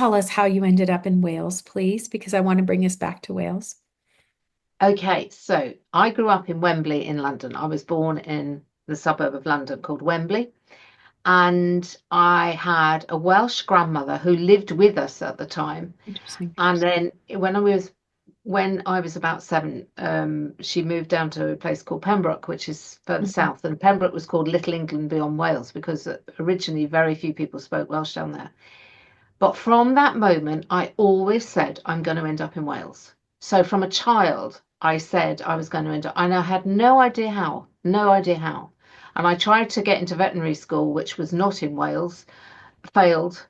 tell us how you ended up in Wales, please? Because I want to bring us back to Wales. Okay, so I grew up in Wembley in London. I was born in the suburb of London called Wembley, and I had a Welsh grandmother who lived with us at the time. Interesting. And then when I was about seven, she moved down to a place called Pembroke, which is further Mhm. south. And Pembroke was called Little England Beyond Wales because originally very few people spoke Welsh down there. But from that moment, I always said, I'm going to end up in Wales. So from a child, I said I was going to end up, and I had no idea how, no idea how. And I tried to get into veterinary school, which was not in Wales, failed.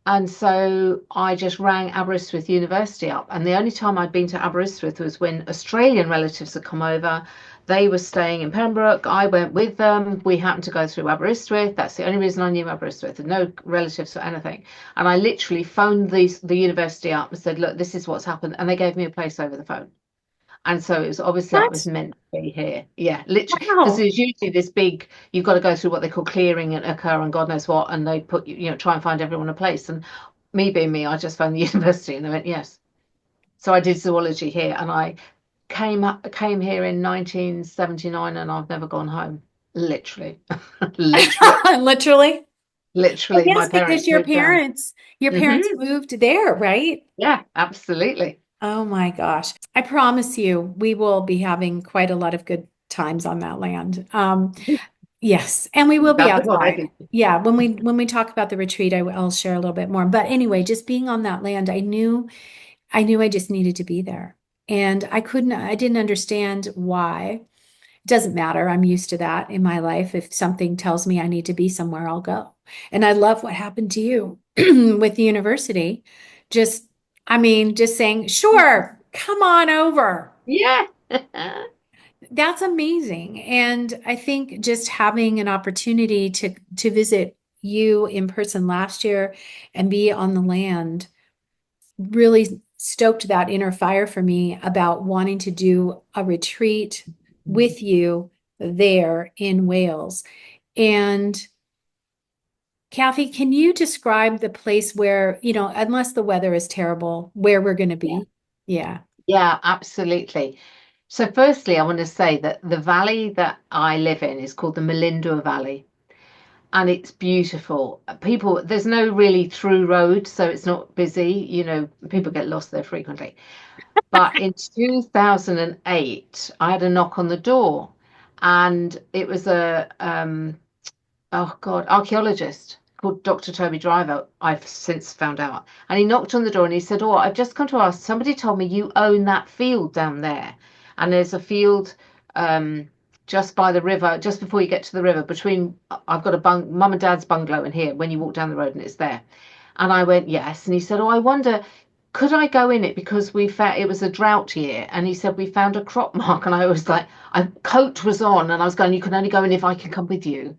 And so I just rang Aberystwyth University up. And the only time I'd been to Aberystwyth was when Australian relatives had come over. They were staying in Pembroke. I went with them. We happened to go through Aberystwyth. That's the only reason I knew Aberystwyth. No relatives or anything. And I literally phoned the university up and said, look, this is what's happened. And they gave me a place over the phone. And so it was obviously I was What? meant to be here. Yeah, literally. Because Wow. there's usually this big, you've got to go through what they call clearing and occur and God knows what. And they put, try and find everyone a place. And me being me, I just found the university and they went, yes. So I did zoology here and I came here in 1979 and I've never gone home. Literally. Literally. Literally. Oh, Literally. My yes, because parents moved down. your Hmm. parents moved there, right? Yeah, absolutely. Oh my gosh. I promise you, we will be having quite a lot of good times on that land. Yes, and we will be That's outside. already. Yeah, when we talk about the retreat, I'll share a little bit more. But anyway, just being on that land, I knew I just needed to be there. And I didn't understand why. It doesn't matter. I'm used to that in my life. If something tells me I need to be somewhere, I'll go. And I love what happened to you with the university. Just, just saying, sure, come on over. Yeah. That's amazing. And I think just having an opportunity to visit you in person last year and be on the land really stoked that inner fire for me about wanting to do a retreat with you there in Wales. And Kathy, can you describe the place where, unless the weather is terrible, where we're going to Yeah. be? Yeah. Yeah, absolutely. So, firstly, I want to say that the valley that I live in is called the Melindor Valley, and it's beautiful. People, there's no really through road, so it's not busy. People get lost there frequently. But in 2008, I had a knock on the door, and it was oh God, archaeologist called Dr. Toby Driver. I've since found out. And he knocked on the door and he said, oh, I've just come to ask, somebody told me you own that field down there. And there's a field um, just by the river, just before you get to the river, I've got mum and dad's bungalow in here when you walk down the road and it's there. And I went, yes. And he said, oh, I wonder, could I go in it because we found it was a drought year? And he said, we found a crop mark. And I was like, I coat was on and I was going, you can only go in if I can come with you.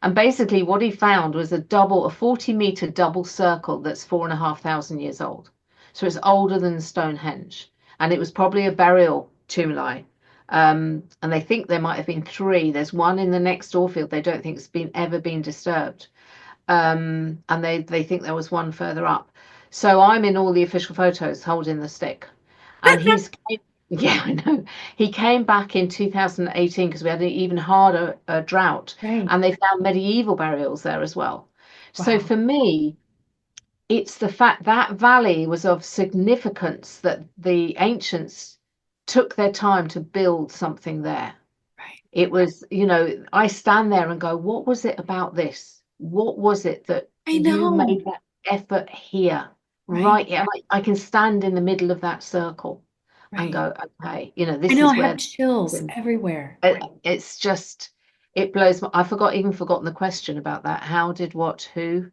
And basically what he found was a 40-meter double circle that's 4,500 years old. So it's older than Stonehenge. And it was probably a burial tumuli. And they think there might have been three. There's one in the next door field they don't think it's ever been disturbed. And they think there was one further up. So I'm in all the official photos holding the stick. And yeah, I know. He came back in 2018 because we had an even harder drought, Right. and they found medieval burials there as well. So Wow. for me, it's the fact that valley was of significance that the ancients took their time to build something there. Right. It was, I stand there and go, what was it about this? What was it that I you know. made that effort here, Right. right here? And I can stand in the middle of that circle and Right. go, okay, I this know I is have where chills everywhere. it's just, it blows my, even forgotten the question about that. How did what, who?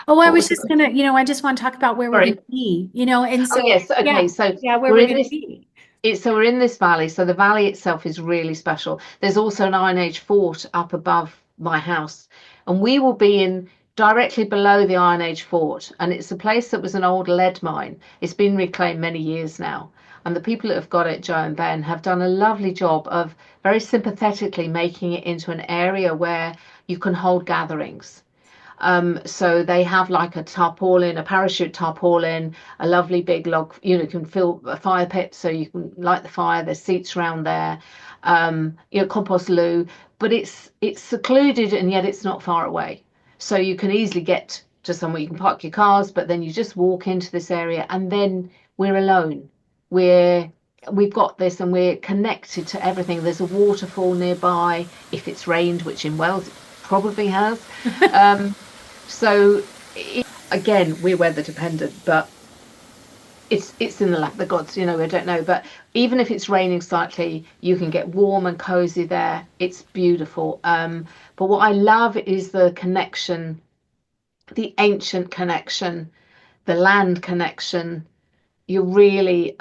Oh, I What was was the just question? gonna, I just want to talk about where we're Sorry. gonna be, and Oh, so yes. Okay. yeah, So yeah, where we're we're in gonna this be. So we're in this valley. So the valley itself is really special. There's also an Iron Age fort up above my house, and we will be in directly below the Iron Age fort. And it's a place that was an old lead mine. It's been reclaimed many years now. And the people that have got it, Joe and Ben, have done a lovely job of very sympathetically making it into an area where you can hold gatherings. So they have like a tarpaulin, a parachute tarpaulin, a lovely big log, you can fill a fire pit so you can light the fire. There's seats around there, compost loo, but it's secluded and yet it's not far away. So you can easily get to somewhere you can park your cars, but then you just walk into this area and then we're alone. We've got this and we're connected to everything. There's a waterfall nearby if it's rained, which in Wales it probably has. Um, so again, we're weather dependent, but it's in the lap of the gods, I don't know. But even if it's raining slightly, you can get warm and cozy there. It's beautiful. But what I love is the connection, the ancient connection, the land connection. You're really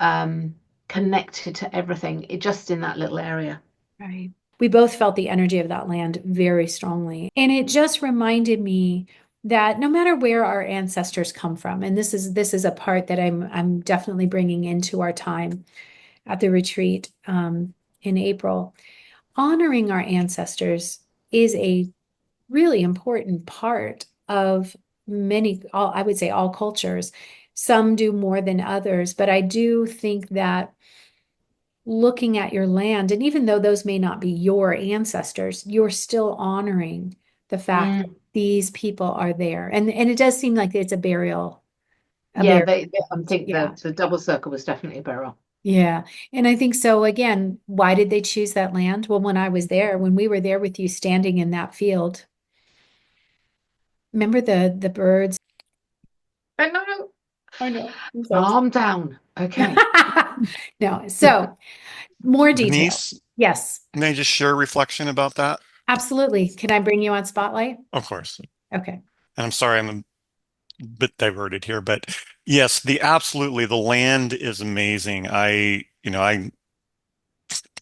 connected to everything just in that little area. Right. We both felt the energy of that land very strongly. And it just reminded me that no matter where our ancestors come from, and this is a part that I'm definitely bringing into our time at the retreat in April, honoring our ancestors is a really important part of I would say all cultures. Some do more than others, but I do think that looking at your land, and even though those may not be your ancestors, you're still honoring the fact that Mm. these people are there. And it does seem like it's a Yeah, burial. I think Yeah. the double circle was definitely a burial. Yeah. And I think so. Again, why did they choose that land? Well, when we were there with you standing in that field, remember the birds? I know. I know. I'm so Calm down. Okay. upset. No. So more detail. Denise, Yes, may I just share a reflection about that? absolutely. Can I bring you on spotlight? Of course. Okay. And I'm sorry I'm a bit diverted here, but yes, the land is amazing. I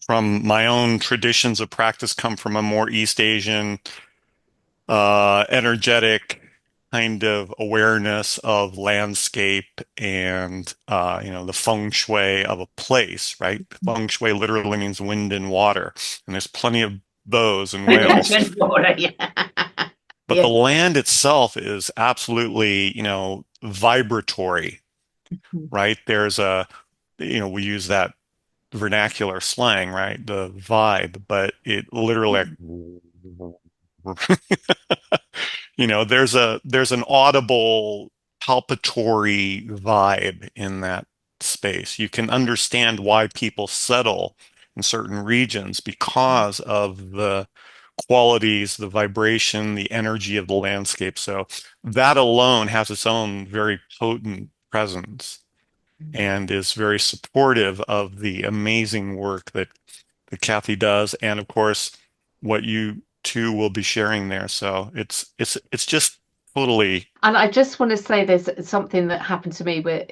from my own traditions of practice come from a more East Asian, energetic kind of awareness of landscape and the feng shui of a place, right? Feng shui literally means wind and water, and there's plenty of those in Wales. Yeah. But the Yeah. land itself is absolutely, vibratory, right? We use that vernacular slang, right? The vibe, but it literally, there's an audible, palpatory vibe in that space. You can understand why people settle in certain regions because of the qualities, the vibration, the energy of the landscape. So that alone has its own very potent presence and is very supportive of the amazing work that Kathy does, and of course, what you two will be sharing there. So it's just totally. And I just want to say there's something that happened to me where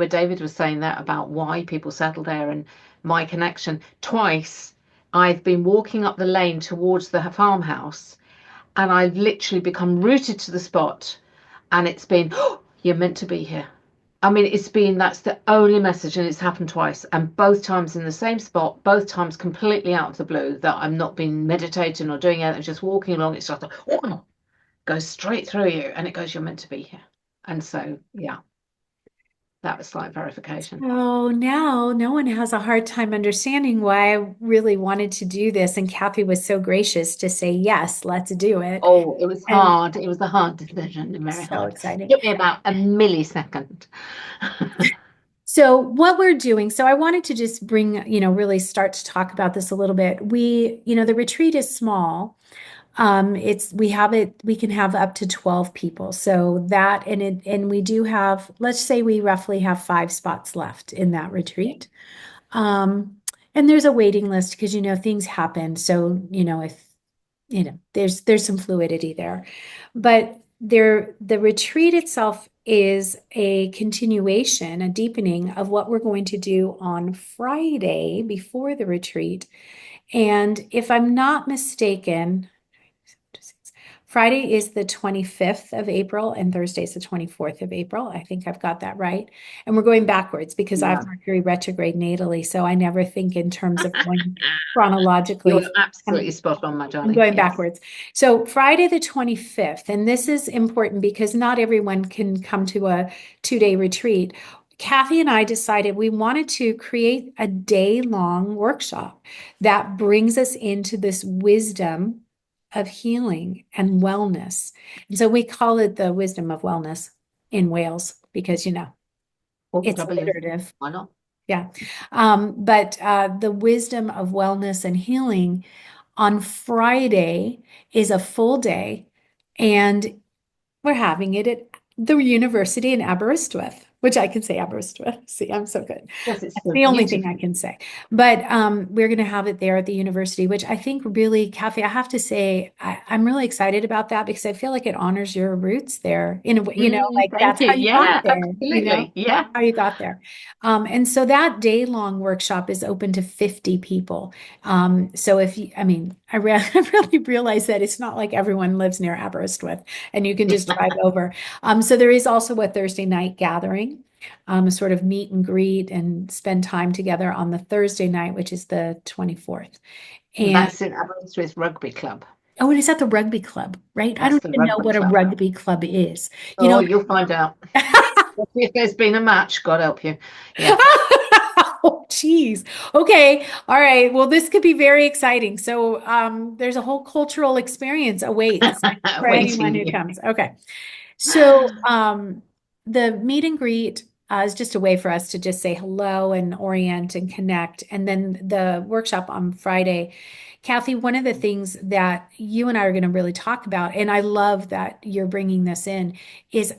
David was saying that about why people settle there and my connection. Twice I've been walking up the lane towards the farmhouse and I've literally become rooted to the spot and it's been, oh, you're meant to be here. I mean, that's the only message, and it's happened twice, and both times in the same spot, both times completely out of the blue, that I'm not been meditating or doing anything, just walking along. It's just like, oh, goes straight through you, and it goes, you're meant to be here. And so, yeah, that was like verification. So now no one has a hard time understanding why I really wanted to do this. And Kathy was so gracious to say, yes, let's do it. Oh, it was And hard. It was a hard decision, very so hard. exciting. Took me about a millisecond. So what we're doing, so I wanted to just bring, really start to talk about this a little bit. The retreat is small. We can have up to 12 people. So and we do have, let's say we roughly have 5 spots left in that retreat. And there's a waiting list because, things happen. So, if, there's some fluidity there, but the retreat itself is a continuation, a deepening of what we're going to do on Friday before the retreat. And if I'm not mistaken, Friday is the 25th of April and Thursday is the 24th of April. I think I've got that right. And we're going backwards because I have Yeah. Mercury retrograde natally. So I never think in terms of going You're chronologically. absolutely spot on, my I'm darling. going Yes. backwards. So Friday the 25th, and this is important because not everyone can come to a 2-day retreat. Kathy and I decided we wanted to create a day-long workshop that brings us into this wisdom of healing and wellness. And so we call it the wisdom of wellness in Wales because, Or it's W. alliterative. Why not? Yeah. But the wisdom of wellness and healing on Friday is a full day, and we're having it at the university in Aberystwyth, which I can say Aberystwyth. See, I'm so good. Yes, it's That's so the only thing I beautiful. can say. But we're going to have it there at the university, which I think really, Kathy, I have to say, I'm really excited about that because I feel like it honors your roots there in a way, like Thank that's you. how you got Yeah, there, absolutely. Yeah. how you got there. And so that day-long workshop is open to 50 people. So if you, I mean, I really realize that it's not like everyone lives near Aberystwyth and you can just drive over. So there is also a Thursday night gathering, a sort of meet and greet and spend time together on the Thursday night, which is the 24th. And That's in Aberystwyth Rugby Club. oh, and it's at the rugby club, right? I That's don't the even know rugby what a club. rugby club is. You Oh, know, you'll find out. If there's been a match, God help you. Yeah. Oh, geez. Okay. All right. Well, this could be very exciting. So, there's a whole cultural experience awaits for anyone Waiting who you. comes. Okay. So, the meet and greet is just a way for us to just say hello and orient and connect. And then the workshop on Friday, Kathy, one of the things that you and I are going to really talk about, and I love that you're bringing this in, is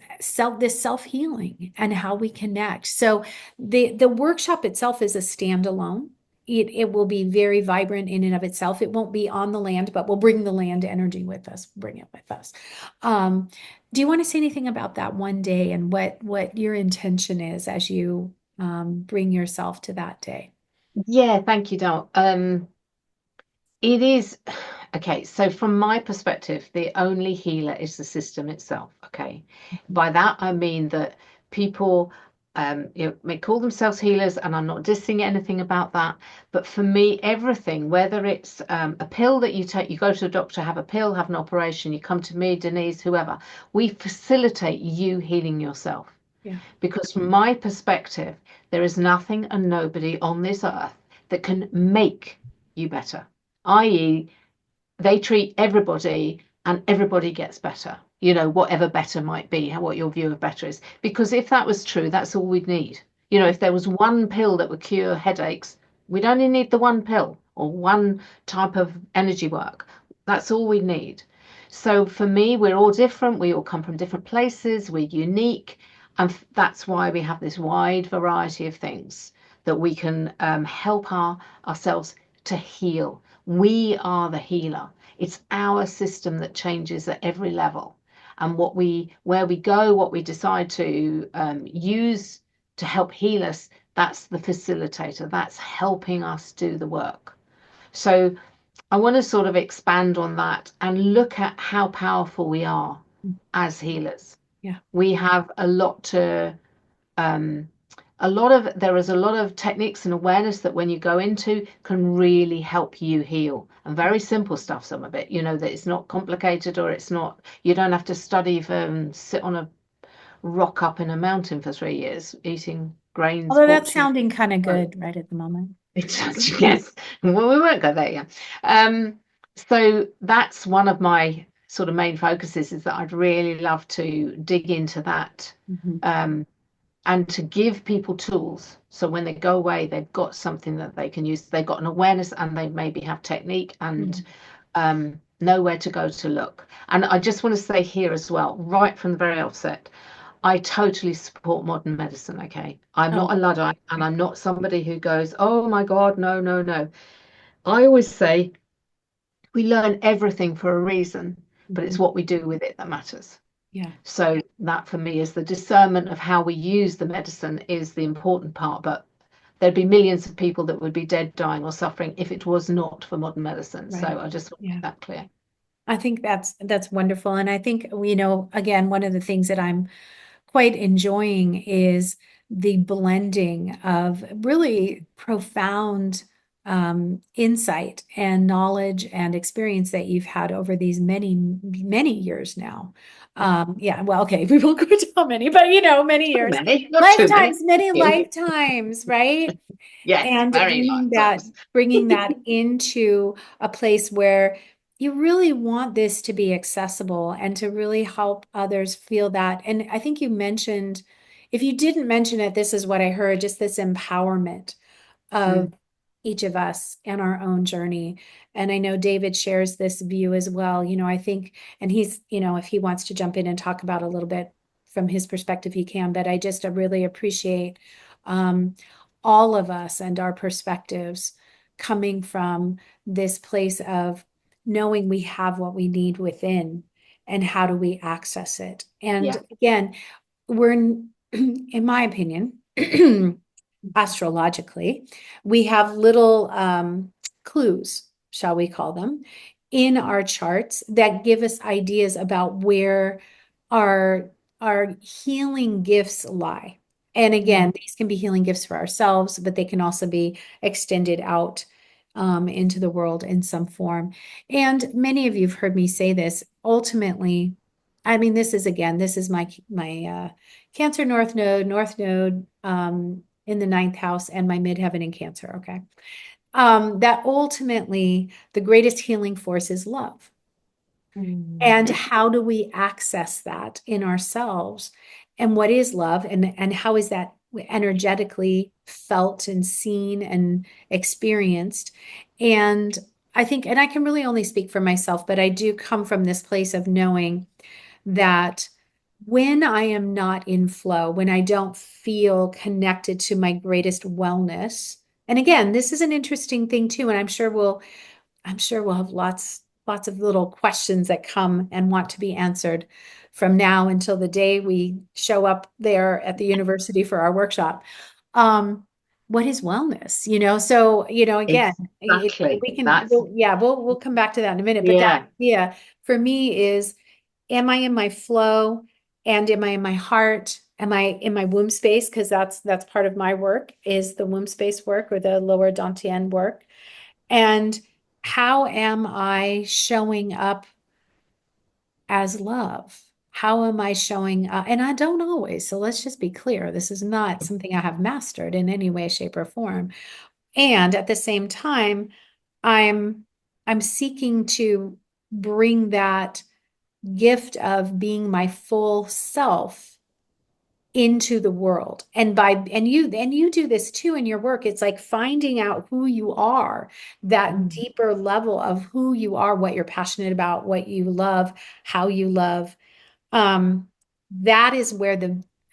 this self-healing and how we connect. So the workshop itself is a standalone. It will be very vibrant in and of itself. It won't be on the land, but we'll bring the land energy with us, bring it with us. Do you want to say anything about that one day and what your intention is as you bring yourself to that day? Yeah, thank you, Dal. It is okay. So, from my perspective, the only healer is the system itself. Okay. By that, I mean that people may call themselves healers, and I'm not dissing anything about that. But for me, everything, whether it's a pill that you take, you go to a doctor, have a pill, have an operation, you come to me, Denise, whoever, we facilitate you healing yourself. Yeah. Because from my perspective, there is nothing and nobody on this earth that can make you better, i.e., they treat everybody and everybody gets better, whatever better might be, what your view of better is. Because if that was true, that's all we'd need. If there was one pill that would cure headaches, we'd only need the one pill or one type of energy work. That's all we need. So for me, we're all different. We all come from different places. We're unique. And that's why we have this wide variety of things that we can help ourselves to heal. We are the healer. It's our system that changes at every level. And where we go, what we decide to use to help heal us, that's the facilitator. That's helping us do the work. So I want to sort of expand on that and look at how powerful we are as healers. Yeah. We have um, there is a lot of techniques and awareness that when you go into can really help you heal, and very simple stuff, some of it, that it's not complicated, or it's not, you don't have to study for sit on a rock up in a mountain for 3 years eating grains, Although that's fortune. sounding kind of good right at the moment. Yes, well, we won't go there yet. So that's one of my sort of main focuses, is that I'd really love to dig into that, Mhm. and to give people tools. So when they go away, they've got something that they can use. They've got an awareness, and they maybe have technique and know where to go to look. And I just want to say here as well, right from the very offset, I totally support modern medicine. Okay. I'm not Oh, a Luddite, and I'm not somebody who goes, oh my God, no, no, no. I always say we learn everything for a reason, but it's mhm. what we do with it that matters. Yeah. So that for me is the discernment of how we use the medicine is the important part. But there'd be millions of people that would be dead, dying, or suffering if it was not for modern medicine. So Right. I just want to Yeah. make that clear. I think that's wonderful. And I think, again, one of the things that I'm quite enjoying is the blending of really profound insight and knowledge and experience that you've had over these many, many years now. Yeah, well, okay, we won't go into how many, but many Too years, many, not too many. lifetimes, many Yeah. lifetimes, right? Yes, And very lifetimes. bringing that into a place where you really want this to be accessible and to really help others feel that. And I think you mentioned, if you didn't mention it, this is what I heard, just this empowerment of Mm. each of us and our own journey. And I know David shares this view as well. I think, and he's, if he wants to jump in and talk about a little bit from his perspective, he can, but I just really appreciate um, all of us and our perspectives coming from this place of knowing we have what we need within and how do we access it. And Yeah. again, in my opinion, astrologically, we have little clues, shall we call them, in our charts that give us ideas about where our our healing gifts lie. And again, Mm. these can be healing gifts for ourselves, but they can also be extended out into the world in some form. And many of you have heard me say this. Ultimately, I mean, this is my Cancer North Node in the ninth house and my midheaven in Cancer. Okay. That ultimately the greatest healing force is love. And Mhm. how do we access that in ourselves? And what is love? And how is that energetically felt and seen and experienced? And I think, and I can really only speak for myself, but I do come from this place of knowing that when I am not in flow, when I don't feel connected to my greatest wellness, and again, this is an interesting thing too, and I'm sure we'll have lots of little questions that come and want to be answered from now until the day we show up there at the university for our workshop. Um, what is wellness? So again, Exactly. we'll come back to that in a minute. But that Yeah. idea for me is, am I in my flow and am I in my heart? Am I in my womb space? Because that's part of my work is the womb space work or the lower dantian work. And how am I showing up as love? How am I showing up? And I don't always. So let's just be clear. This is not something I have mastered in any way, shape, or form. And at the same time, I'm I'm seeking to bring that gift of being my full self into the world. And you do this too in your work. It's like finding out who you are, that Mm. deeper level of who you are, what you're passionate about, what you love, how you love. um, that is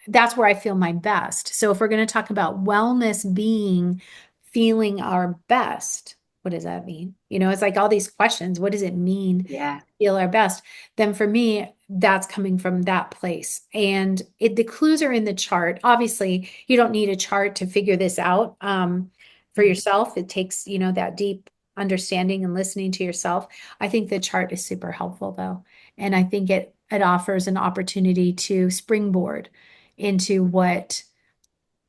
that's where I feel my best. So if we're going to talk about wellness being feeling our best, what does that mean? It's like all these questions. What does it mean to Yeah. feel our best? Then for me, that's coming from that place. And the clues are in the chart. Obviously, you don't need a chart to figure this out for Mm. yourself. It takes, that deep understanding and listening to yourself. I think the chart is super helpful though. And I think it offers an opportunity to springboard into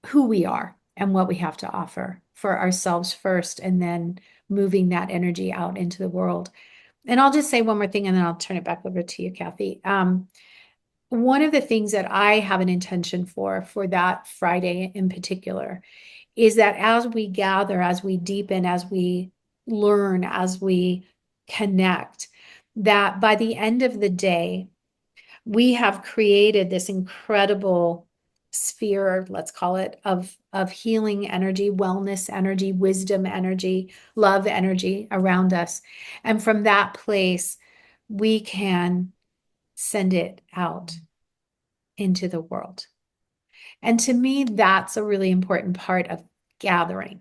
who we are and what we have to offer for ourselves first, and then moving that energy out into the world. And I'll just say one more thing and then I'll turn it back over to you, Kathy. One of the things that I have an intention for that Friday in particular is that as we gather, as we deepen, as we learn, as we connect, that by the end of the day, we have created this incredible sphere, let's call it, of healing energy, wellness energy, wisdom energy, love energy around us. And from that place, we can send it out into the world. And to me, that's a really important part of gathering.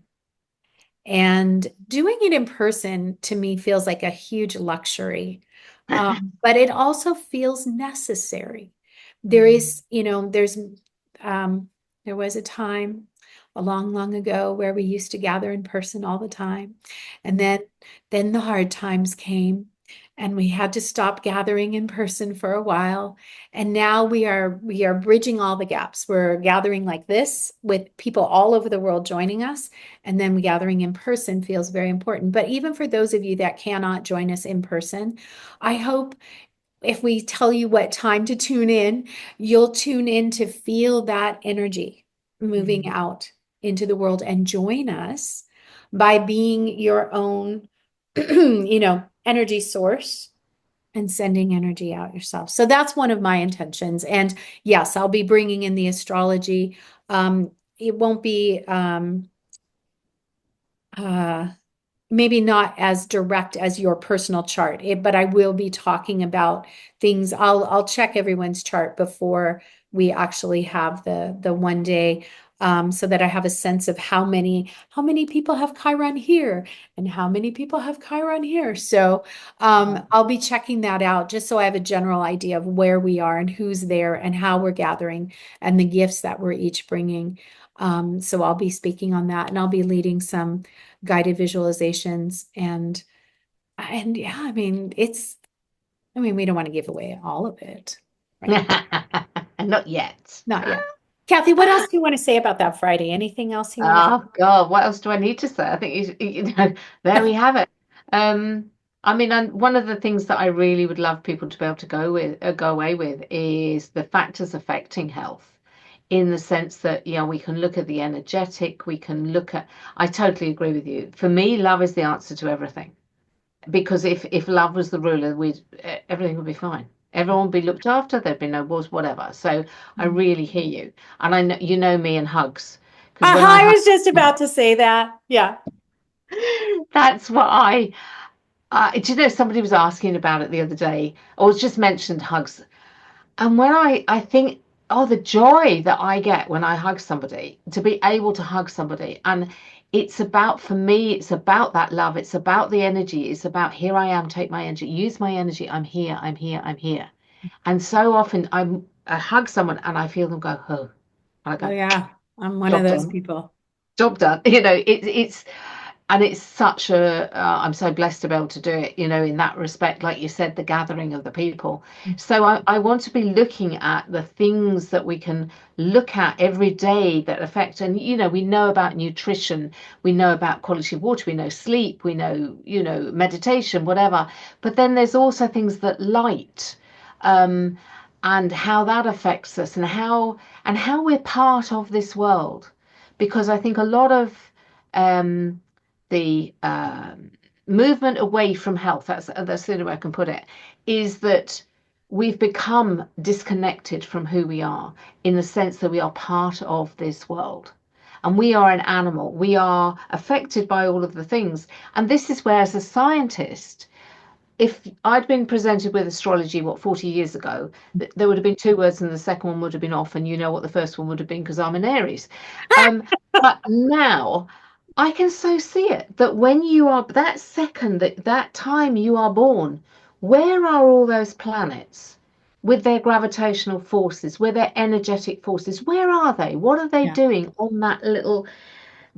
And doing it in person to me feels like a huge luxury. But it also feels necessary. There Mm. is, um, there was a time a long, long ago where we used to gather in person all the time. And then the hard times came and we had to stop gathering in person for a while. And now we are bridging all the gaps. We're gathering like this with people all over the world joining us, and then gathering in person feels very important. But even for those of you that cannot join us in person, I hope if we tell you what time to tune in, you'll tune in to feel that energy moving Mm. out into the world and join us by being your own, energy source and sending energy out yourself. So that's one of my intentions. And yes, I'll be bringing in the astrology. It won't be uh, maybe not as direct as your personal chart, but I will be talking about things. I'll check everyone's chart before we actually have the 1 day, so that I have a sense of how many people have Chiron here and how many people have Chiron here. So I'll be checking that out just so I have a general idea of where we are and who's there and how we're gathering and the gifts that we're each bringing. So I'll be speaking on that, and I'll be leading some guided visualizations, and yeah, we don't want to give away all of it, right? Not yet. Not yet. Kathy, what else do you want to say about that Friday? Anything else you want to Oh God, what else do I need to say? I think there we have it. I mean, and one of the things that I really would love people to be able to go away with is the factors affecting health, in the sense that, we can look at the energetic, we can look at. I totally agree with you. For me, love is the answer to everything, because if love was the ruler, everything would be fine. Everyone would be looked after. There'd be no wars, whatever. So I really hear you, and I know me and hugs, because when I I hug, was just about to say that. Yeah. that's what do you know, somebody was asking about it the other day, or just mentioned hugs, and when I think, oh, the joy that I get when I hug somebody, to be able to hug somebody. And it's about, for me, it's about that love. It's about the energy. It's about, here I am, take my energy, use my energy. I'm here, I'm here, I'm here. And so often I hug someone and I feel them go, oh, and I Oh go, yeah. I'm one of job those done, people. job done. It's and it's such a I'm so blessed to be able to do it, in that respect, like you said, the gathering of the people. So I want to be looking at the things that we can look at every day that affect. And we know about nutrition, we know about quality of water, we know sleep, we know, meditation, whatever. But then there's also things that light, um and how that affects us, and how we're part of this world. Because I think a lot of um the movement away from health, that's the only way I can put it, is that we've become disconnected from who we are, in the sense that we are part of this world. And we are an animal. We are affected by all of the things. And this is where, as a scientist, if I'd been presented with astrology, 40 years ago, there would have been two words and the second one would have been off, and you know what the first one would have been, because I'm an Aries. But now I can so see it, that when you are, that second, that time you are born, where are all those planets with their gravitational forces, with their energetic forces? Where are they? What are they Yeah. doing on that little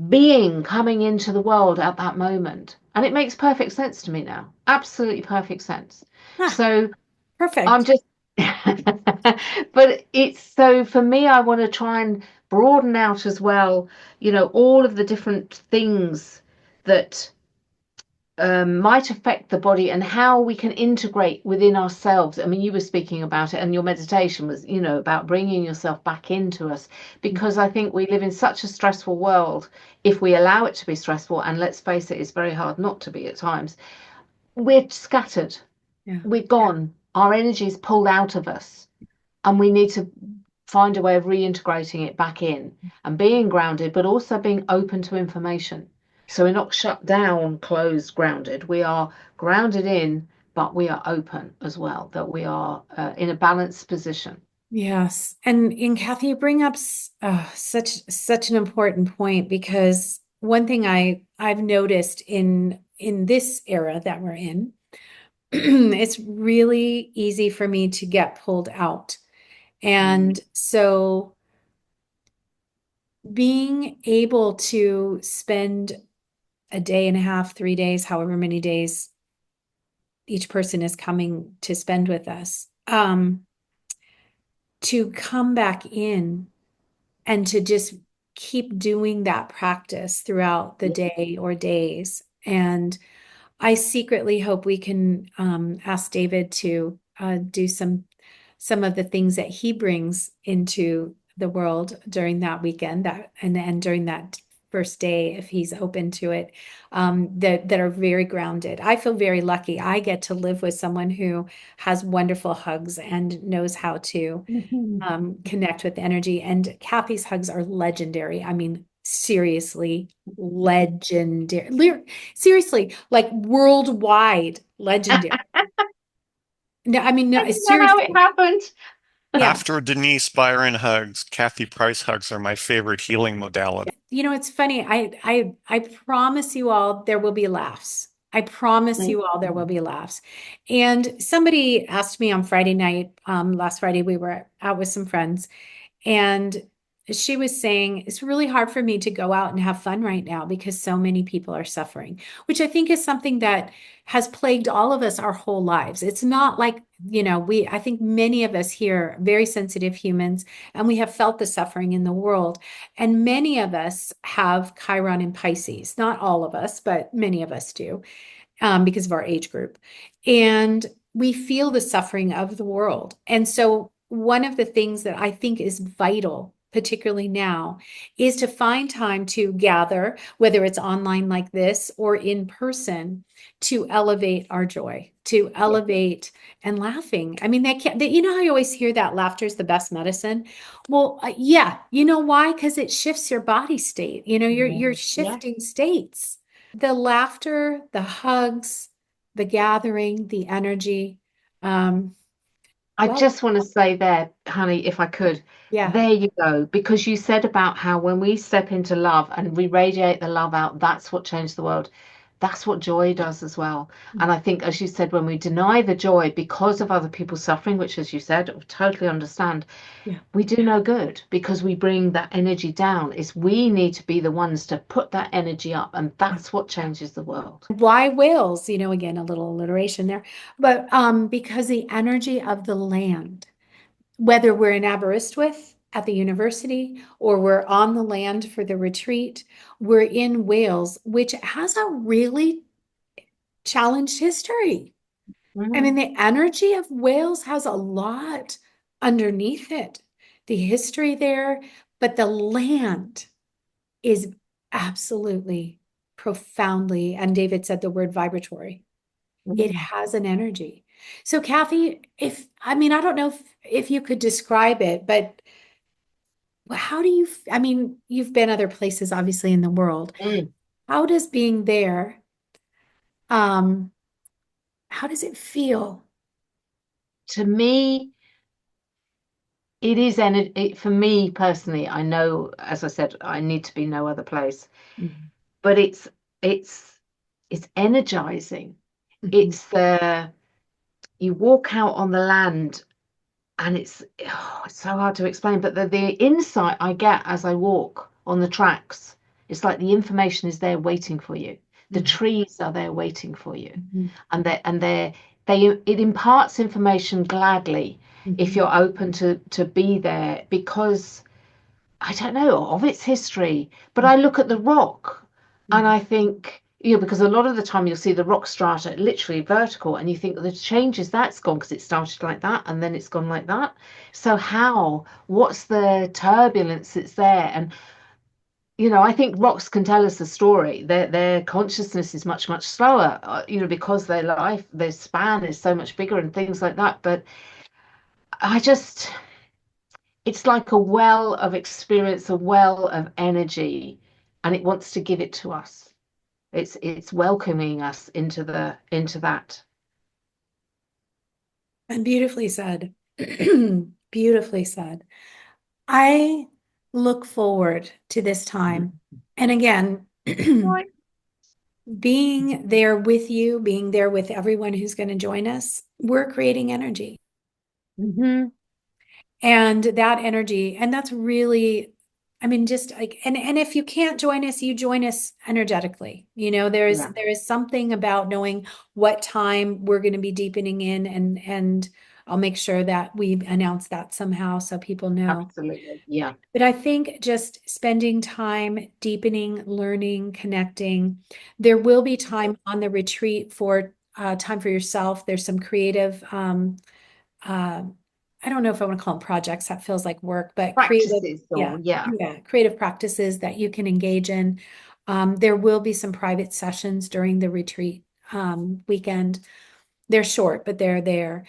being coming into the world at that moment? And it makes perfect sense to me now. Absolutely perfect sense. Ah, So I'm perfect. just, but it's, so for me, I want to try and broaden out as well, all of the different things that might affect the body, and how we can integrate within ourselves. I mean, you were speaking about it, and your meditation was, about bringing yourself back into us, because I think we live in such a stressful world. If we allow it to be stressful, and let's face it, it's very hard not to be at times, we're scattered, Yeah. we're gone, our energy is pulled out of us, and we need to find a way of reintegrating it back in, and being grounded, but also being open to information. So we're not shut down, closed, grounded. We are grounded in, but we are open as well, that we are in a balanced position. Yes. And Kathy, you bring up such an important point, because one thing I've noticed in this era that we're in, it's really easy for me to get pulled out. Mm. And so being able to spend a day and a half, 3 days, however many days each person is coming to spend with us, to come back in and to just keep doing that practice throughout the Yeah. day or days. And I secretly hope we can ask David to do some of the things that he brings into the world during that weekend, that and during that first day, if he's open to it, that are very grounded. I feel very lucky. I get to live with someone who has wonderful hugs and knows how to Mhm. connect with energy. And Kathy's hugs are legendary. I mean, seriously, legendary. Seriously, like worldwide legendary. No, I mean, I no, don't know how it seriously. happened. Yeah. After Denise Byron hugs, Kathy Price hugs are my favorite healing modality. You know, it's funny. I promise you all there will be laughs. I promise Mm. you all there will be laughs. And somebody asked me on Friday night, last Friday, we were out with some friends, and she was saying, it's really hard for me to go out and have fun right now because so many people are suffering, which I think is something that has plagued all of us our whole lives. It's not like, I think many of us here are very sensitive humans, and we have felt the suffering in the world. And many of us have Chiron in Pisces. Not all of us, but many of us do, because of our age group. And we feel the suffering of the world. And so, one of the things that I think is vital, particularly now, is to find time to gather, whether it's online like this or in person, to elevate our joy, to Yeah. elevate and laughing. I mean, you know how you always hear that laughter is the best medicine? Well, yeah, you know why? Because it shifts your body state. You're Yeah. Yeah. shifting states. The laughter, the hugs, the gathering, the energy. Um, I well, just want to say there, honey, if I could, yeah, there you go. Because you said about how when we step into love and we radiate the love out, that's what changed the world. That's what joy does as well. And I think, as you said, when we deny the joy because of other people's suffering, which, as you said, I totally understand, yeah. we do no good because we bring that energy down. It's we need to be the ones to put that energy up, and that's what changes the world. Why whales? Again, a little alliteration there, but because the energy of the land, whether we're in Aberystwyth at the university or we're on the land for the retreat, we're in Wales, which has a really challenged history. I mean, Mhm. the energy of Wales has a lot underneath it, the history there, but the land is absolutely profoundly, and David said the word vibratory. It Mhm. has an energy. So, Kathy, I mean, I don't know if you could describe it, but how do you, I mean, you've been other places, obviously, in the world. Mm. How does being there, um, how does it feel? To me, it is energy for me personally. I know, as I said, I need to be no other place, Mhm. but it's it's energizing. Mhm. It's the you walk out on the land and it's so hard to explain, but the insight I get as I walk on the tracks, it's like the information is there waiting for you. The Mhm. trees are there waiting for you, Mhm. and they it imparts information gladly if Mhm. you're open to be there because I don't know of its history, but I look at the rock and Mhm. I think, because a lot of the time you'll see the rock strata literally vertical and you think the changes that's gone because it started like that and then it's gone like that. So what's the turbulence that's there? And, I think rocks can tell us a story. Their consciousness is much, much slower, because their span is so much bigger and things like that. But I just, it's like a well of experience, a well of energy, and it wants to give it to us. It's welcoming us into that. And beautifully said. Beautifully said. I look forward to this time. And again, Right. being there with you, being there with everyone who's going to join us, we're creating energy. Mm-hmm. And that energy, and that's really I mean, just like, and if you can't join us, you join us energetically. Yeah, there is something about knowing what time we're going to be deepening in, and I'll make sure that we announce that somehow so people know. absolutely. Yeah. But I think just spending time deepening, learning, connecting. There will be time on the retreat for time for yourself. There's some creative uh, I don't know if I want to call them projects, that feels like work, but creative, Practices yeah, or yeah. yeah, creative practices that you can engage in. There will be some private sessions during the retreat weekend. They're short, but they're there.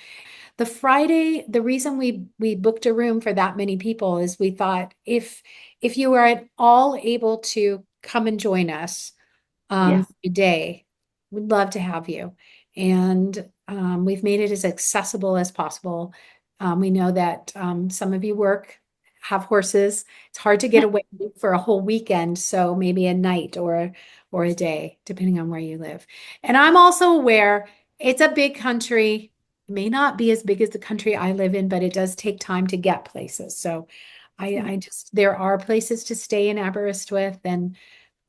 The Friday, the reason we booked a room for that many people is we thought if you are at all able to come and join us, Yes. day. We'd love to have you. And we've made it as accessible as possible. We know that some of you have horses. It's hard to get away for a whole weekend, so maybe a night or a day, depending on where you live. And I'm also aware it's a big country. It may not be as big as the country I live in, but it does take time to get places. So I just there are places to stay in Aberystwyth, and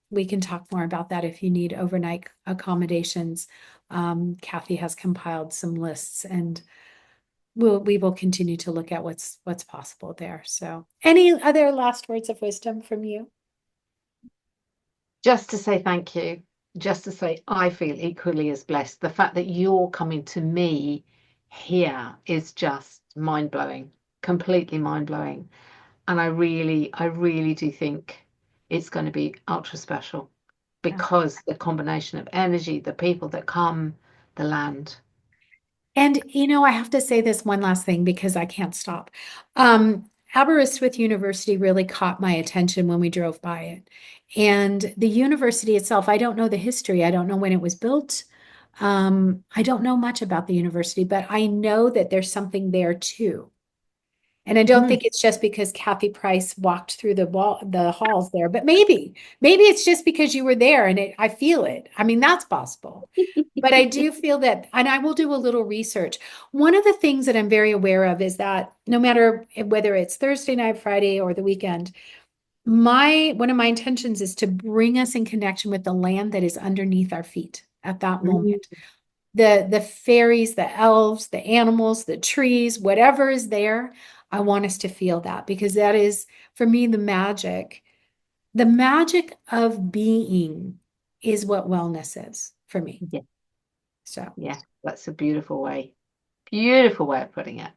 we can talk more about that if you need overnight accommodations. Kathy has compiled some lists, and we will continue to look at what's possible there. So, any other last words of wisdom from you? Just to say thank you. Just to say I feel equally as blessed. The fact that you're coming to me here is just mind blowing, completely mind blowing. And I really do think it's going to be ultra special Yeah. because the combination of energy, the people that come, the land. And I have to say this one last thing because I can't stop. Um, Aberystwyth University really caught my attention when we drove by it. And the university itself, I don't know the history. I don't know when it was built. I don't know much about the university, but I know that there's something there too. And I don't Mm. think it's just because Kathy Price walked through the halls there, but maybe it's just because you were there and I feel it. I mean, that's possible. But I do feel that, and I will do a little research. One of the things that I'm very aware of is that no matter whether it's Thursday night, Friday, or the weekend, one of my intentions is to bring us in connection with the land that is underneath our feet at that Mm. moment. The fairies, the elves, the animals, the trees, whatever is there, I want us to feel that because that is for me the magic. The magic of being is what wellness is for me. Yeah, So yeah, that's a beautiful way of putting it.